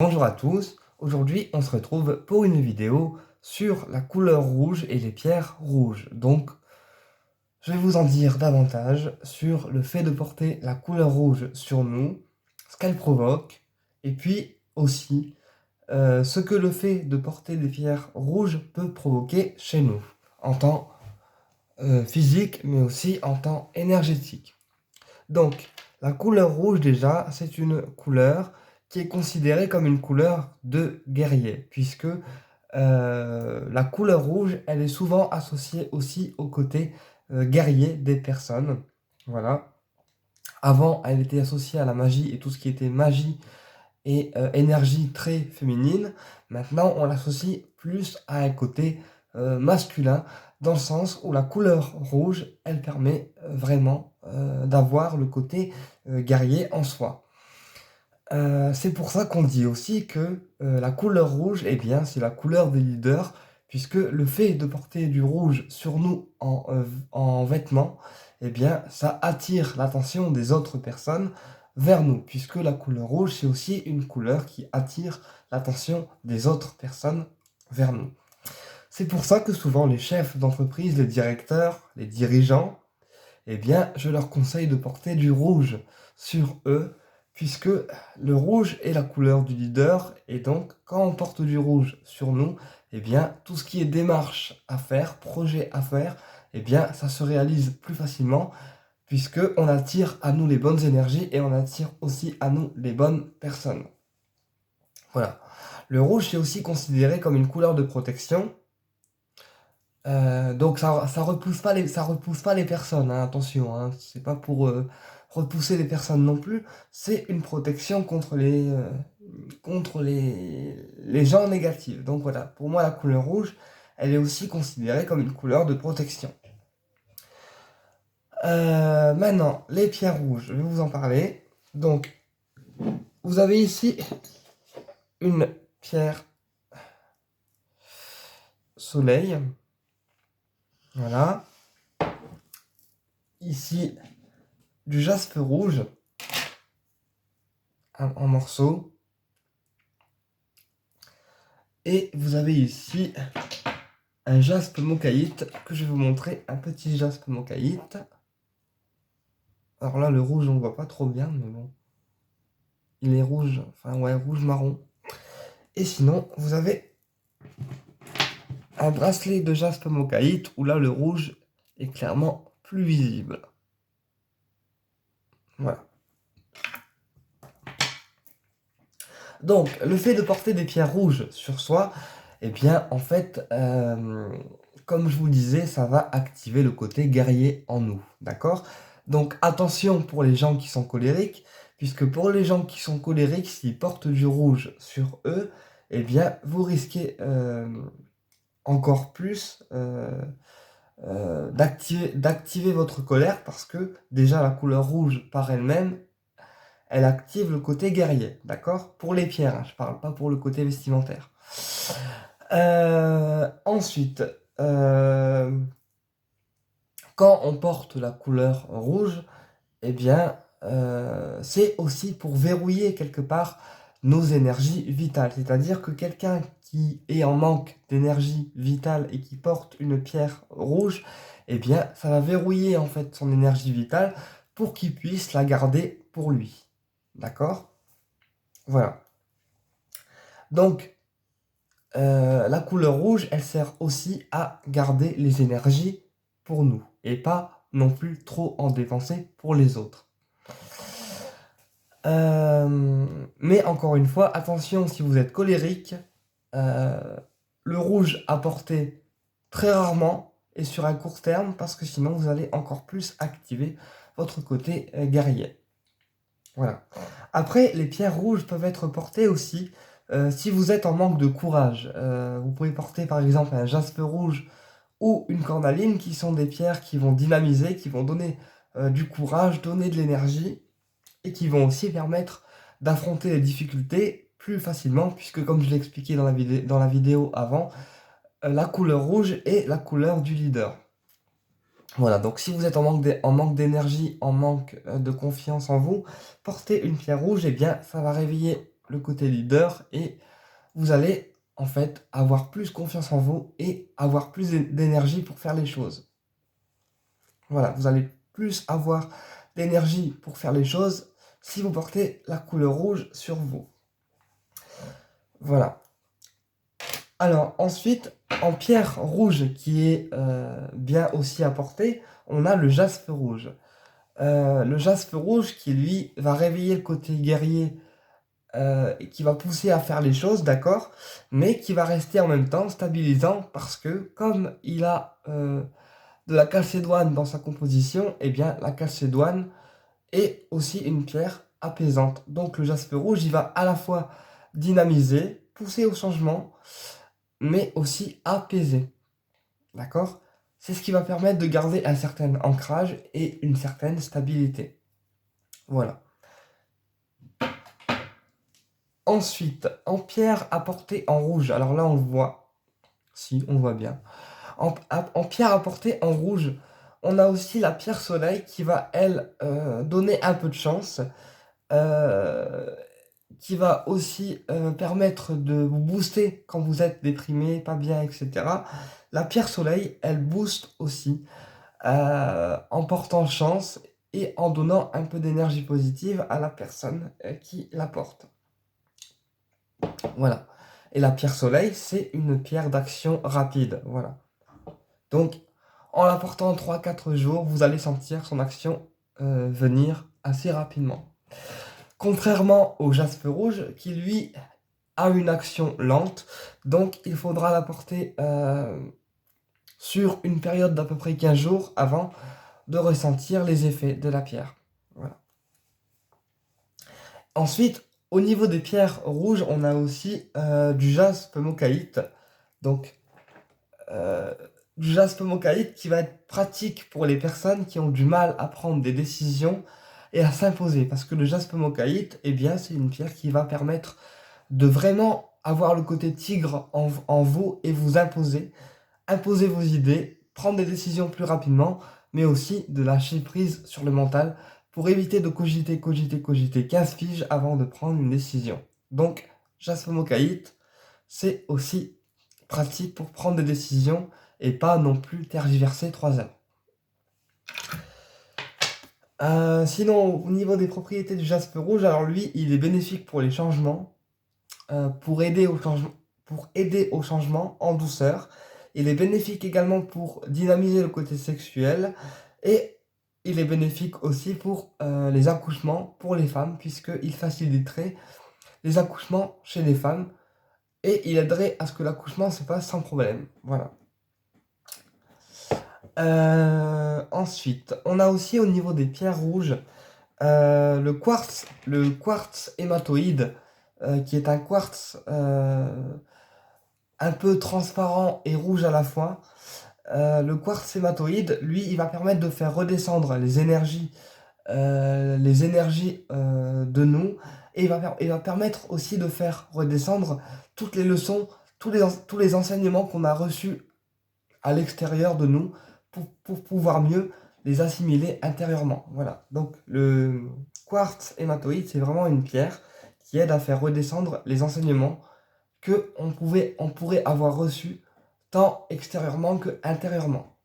Bonjour à tous, aujourd'hui on se retrouve pour une vidéo sur la couleur rouge et les pierres rouges. Donc je vais vous en dire davantage sur le fait de porter la couleur rouge sur nous, ce qu'elle provoque, et puis aussi ce que le fait de porter des pierres rouges peut provoquer chez nous, en temps physique mais aussi en temps énergétique. Donc, la couleur rouge, déjà, c'est une couleur qui est considérée comme une couleur de guerrier, puisque la couleur rouge, elle est souvent associée aussi au côté guerrier des personnes. Voilà. Avant, elle était associée à la magie et tout ce qui était magie et énergie très féminine. Maintenant, on l'associe plus à un côté masculin, dans le sens où la couleur rouge, elle permet vraiment d'avoir le côté guerrier en soi. C'est pour ça qu'on dit aussi que la couleur rouge, eh bien, c'est la couleur des leaders, puisque le fait de porter du rouge sur nous en vêtements, eh bien, ça attire l'attention des autres personnes vers nous, puisque la couleur rouge, c'est aussi une couleur qui attire l'attention des autres personnes vers nous. C'est pour ça que souvent les chefs d'entreprise, les directeurs, les dirigeants, eh bien, je leur conseille de porter du rouge sur eux, puisque le rouge est la couleur du leader, et donc quand on porte du rouge sur nous, eh bien, tout ce qui est démarche à faire, projet à faire, eh bien, ça se réalise plus facilement, puisque on attire à nous les bonnes énergies et on attire aussi à nous les bonnes personnes. Voilà. Le rouge est aussi considéré comme une couleur de protection. Donc ça repousse pas les personnes, hein, attention, hein, c'est pas pour repousser les personnes non plus, c'est une protection contre les gens négatifs. Donc voilà, pour moi la couleur rouge, elle est aussi considérée comme une couleur de protection. Maintenant, les pierres rouges, je vais vous en parler. Donc, vous avez ici une pierre soleil. Voilà. Ici, du jaspe rouge en morceaux. Et vous avez ici un jaspe mocaïte que je vais vous montrer, un petit jaspe mocaïte. Alors là, le rouge, on ne voit pas trop bien, mais bon. Il est rouge, enfin ouais, rouge-marron. Et sinon, vous avez un bracelet de jaspe mocaïte où là, le rouge est clairement plus visible. Voilà. Donc, le fait de porter des pierres rouges sur soi, eh bien, en fait, comme je vous disais, ça va activer le côté guerrier en nous, d'accord? Donc, attention pour les gens qui sont colériques, puisque pour les gens qui sont colériques, s'ils portent du rouge sur eux, eh bien, vous risquez encore plus d'activer votre colère, parce que déjà, la couleur rouge par elle-même, elle active le côté guerrier, d'accord? Pour les pierres, hein, je parle pas pour le côté vestimentaire. Ensuite, quand on porte la couleur rouge, eh bien, c'est aussi pour verrouiller quelque part nos énergies vitales. C'est-à-dire que quelqu'un qui est en manque d'énergie vitale et qui porte une pierre rouge, eh bien, ça va verrouiller en fait son énergie vitale pour qu'il puisse la garder pour lui. D'accord? Voilà. Donc, la couleur rouge, elle sert aussi à garder les énergies pour nous et pas non plus trop en dépenser pour les autres. Mais encore une fois, attention si vous êtes colérique, le rouge à porter très rarement et sur un court terme parce que sinon vous allez encore plus activer votre côté guerrier. Voilà. Après, les pierres rouges peuvent être portées aussi si vous êtes en manque de courage. Vous pouvez porter par exemple un jaspe rouge ou une cornaline qui sont des pierres qui vont dynamiser, qui vont donner du courage, donner de l'énergie et qui vont aussi permettre d'affronter les difficultés plus facilement puisque comme je l'ai expliqué dans la vidéo avant, la couleur rouge est la couleur du leader. Voilà, donc si vous êtes en manque d'énergie, en manque de confiance en vous, porter une pierre rouge, eh bien, ça va réveiller le côté leader et vous allez en fait avoir plus confiance en vous et avoir plus d'énergie pour faire les choses. Voilà, vous allez plus avoir d'énergie pour faire les choses si vous portez la couleur rouge sur vous. Voilà. Alors ensuite, en pierre rouge qui est bien aussi à porter, on a le jaspe rouge. Le jaspe rouge qui lui va réveiller le côté guerrier et qui va pousser à faire les choses, d'accord, mais qui va rester en même temps stabilisant parce que comme il a de la calcédoine dans sa composition, eh bien la calcédoine est aussi une pierre apaisante. Donc le jaspe rouge, il va à la fois dynamiser, pousser au changement, mais aussi apaiser. D'accord? C'est ce qui va permettre de garder un certain ancrage et une certaine stabilité. Voilà. Ensuite, en pierre apportée en rouge. Alors là, on le voit. Si, on voit bien. En pierre apportée en rouge, on a aussi la pierre soleil qui va, elle, donner un peu de chance. Euh, qui va aussi permettre de vous booster quand vous êtes déprimé, pas bien, etc. La pierre soleil, elle booste aussi en portant chance et en donnant un peu d'énergie positive à la personne qui la porte. Voilà. Et la pierre soleil, c'est une pierre d'action rapide. Voilà. Donc, en la portant 3-4 jours, vous allez sentir son action venir assez rapidement. Contrairement au jaspe rouge, qui lui a une action lente, donc il faudra la porter sur une période d'à peu près 15 jours avant de ressentir les effets de la pierre. Voilà. Ensuite, au niveau des pierres rouges, on a aussi du jaspe mocaïte. Donc, euh, du jaspe mocaïte qui va être pratique pour les personnes qui ont du mal à prendre des décisions et à s'imposer. Parce que le jaspe mocaïte, eh bien, c'est une pierre qui va permettre de vraiment avoir le côté tigre en vous et vous imposer. Imposer vos idées, prendre des décisions plus rapidement, mais aussi de lâcher prise sur le mental pour éviter de cogiter 15 piges avant de prendre une décision. Donc, jaspe mocaïte, c'est aussi pratique pour prendre des décisions et pas non plus tergiverser 3 heures. Sinon, au niveau des propriétés du jaspe rouge, alors lui, il est bénéfique pour les changements, pour aider au changement en douceur. Il est bénéfique également pour dynamiser le côté sexuel et il est bénéfique aussi pour les accouchements pour les femmes puisqu'il faciliterait les accouchements chez les femmes et il aiderait à ce que l'accouchement se passe sans problème. Voilà. Ensuite, on a aussi au niveau des pierres rouges le quartz hématoïde qui est un quartz un peu transparent et rouge à la fois. Le quartz hématoïde, lui, il va permettre de faire redescendre les énergies de nous et il va permettre aussi de faire redescendre toutes les leçons, tous les enseignements qu'on a reçus à l'extérieur de nous pour pouvoir mieux les assimiler intérieurement. Voilà. Donc le quartz hématoïde, c'est vraiment une pierre qui aide à faire redescendre les enseignements que on pourrait avoir reçus tant extérieurement que intérieurement.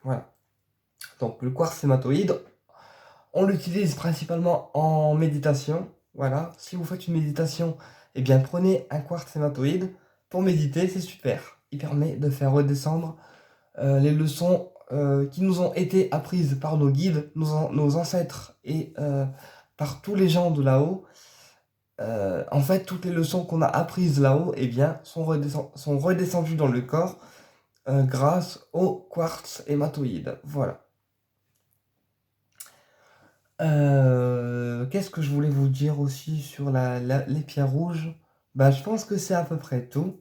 Voilà. Donc le quartz hématoïde, on l'utilise principalement en méditation. Voilà. Si vous faites une méditation, eh bien prenez un quartz hématoïde pour méditer, c'est super. Il permet de faire redescendre les leçons qui nous ont été apprises par nos guides, nos ancêtres et par tous les gens de là-haut. En fait, toutes les leçons qu'on a apprises là-haut, eh bien, sont redescendues dans le corps grâce au quartz hématoïde. Voilà. Qu'est-ce que je voulais vous dire aussi sur les pierres rouges? Bah, je pense que c'est à peu près tout.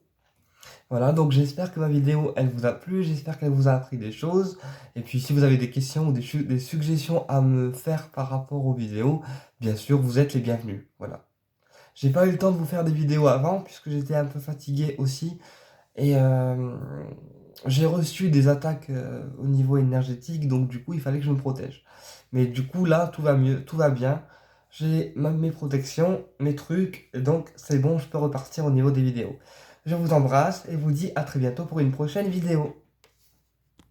Voilà, donc j'espère que ma vidéo, elle vous a plu, j'espère qu'elle vous a appris des choses. Et puis si vous avez des questions ou des suggestions à me faire par rapport aux vidéos, bien sûr, vous êtes les bienvenus. Voilà. J'ai pas eu le temps de vous faire des vidéos avant, puisque j'étais un peu fatigué aussi. Et j'ai reçu des attaques au niveau énergétique, donc du coup, il fallait que je me protège. Mais du coup, là, tout va mieux, tout va bien. j'ai mes protections, mes trucs, donc c'est bon, je peux repartir au niveau des vidéos. Je vous embrasse et vous dis à très bientôt pour une prochaine vidéo.